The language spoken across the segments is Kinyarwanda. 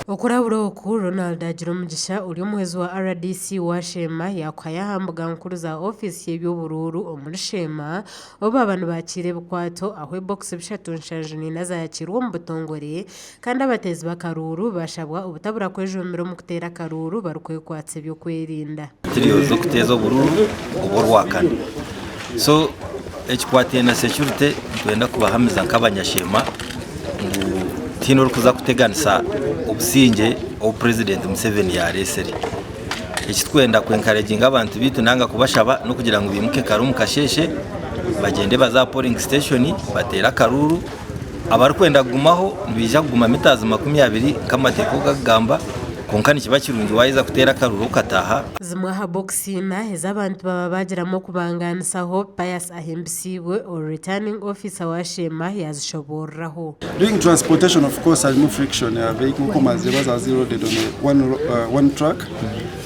Okurabura oku Ronald agira omugisha uri omuhezi wa RDC wa Shema yakwayahambuga nkuru za ofisi y'eby'obururu omuri Shema obu abantu bakire bukwato aho box bishatu nshanju nina zayakirwa omu butongore kandi abatezi b'akaruru bashabwa obutabura kwejumbira omu kuteera akaruru barikwekwatsa ebyokwerinda zo kuteeza obururu oburwakana so ekikwatiye na security twenda kubahamiza nk'abanyashema tino rukuza kuteganisa obusinge o President Museveni yareseri ekitwenda kwencouraging abantu bitu nanga kubashaba no kugira ngo bimuke karumu kasheshe bagende baza polling station batera karuru abari kwenda gumaho nibija kuguma mitazi 20 kamateko gagamba konkani kiba kirungi waiza kutera karuru kataha zimwe ha boxina ez'abantu baba bagiramo kubanganisaho Pius Ahembisiwe or returning officer wa Shema yazishoboraho. Doing transportation, of course, has no friction. Vehicle comers are loaded on one track,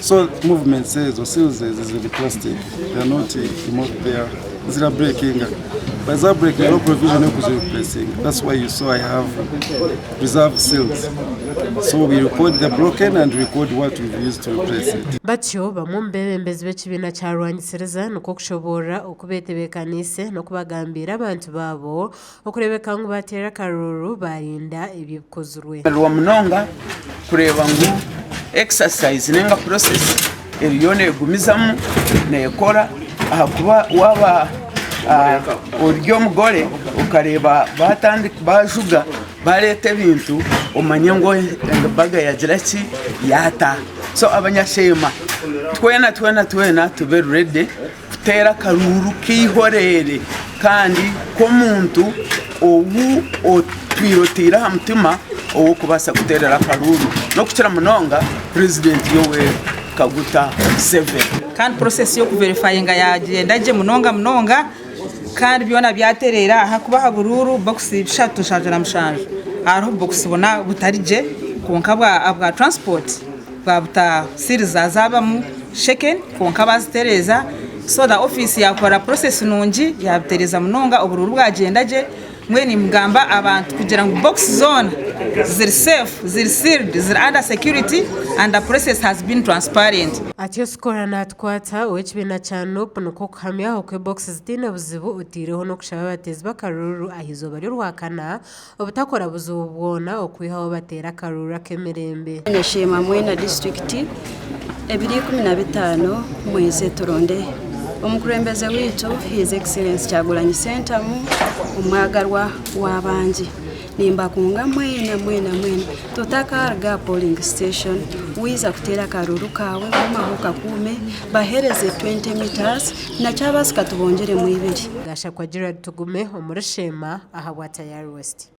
so movement says or sales is with the plastic. They are not there. Zero braking. By that braking, no provision of replacing. That's why you saw I have reserve sales. So we record the broken and record what we've used to replace it. Batyo bamwe mbebembezi b'ekibina kya rwanyisiriza nuko kushobora okubetebekanise no kubagambira abantu babo okurebeka ngo batera karuru barinda ebikozurwe. Rwa munonga kureba ngo exercise nenga process eriyone gumizamu nekora kuba waba uryo mugore ukareba batandi bajuga barete bintu umanye ngo baga yagira ki yata so abanyashema twena tube ready kutera karuru kihorere kandi ko muntu obu otwirotira hamtima owo kubasa kuterera karuru no kucira munonga president yowe Kaguta 7 kandi process yo kuverifyinga yagendaje munonga kandi byona byaterera hakuba hagururu box 3 nshaje na mshanje aho box bona butarije konkabwa abwa transport babuta series azaba mu sheken konkaba zitereza so da office yakora process nungi yabitereza munonga ubururu bwagendaje mweni mugamba abantu kugira ngo box zone ziri safe ziri sealed ziri under security and the process has been transparent. Atiyo skora natkwata w'ekibina kya NUP nuko kuhamyaho kwe boxes zitine buzibu utireho no kushaba batezi bakaruru ahizo bari rwakana obutakora buzubwona okwihaho batera karuru akemerembe. Shema Mwena district 2015 mwezi turonde omukurembeze witu His Excellency Kyagulanyi Ssentamu omwagalwa w'abangi nimba kunga mwena tutakarga polling station wiza kutera karuru kawe mahuka kume bahereze 20 meters na cyabasika tubongere mu ibiri gasha kwa Gerard Tugume omuri Shema aha wa Tayari West.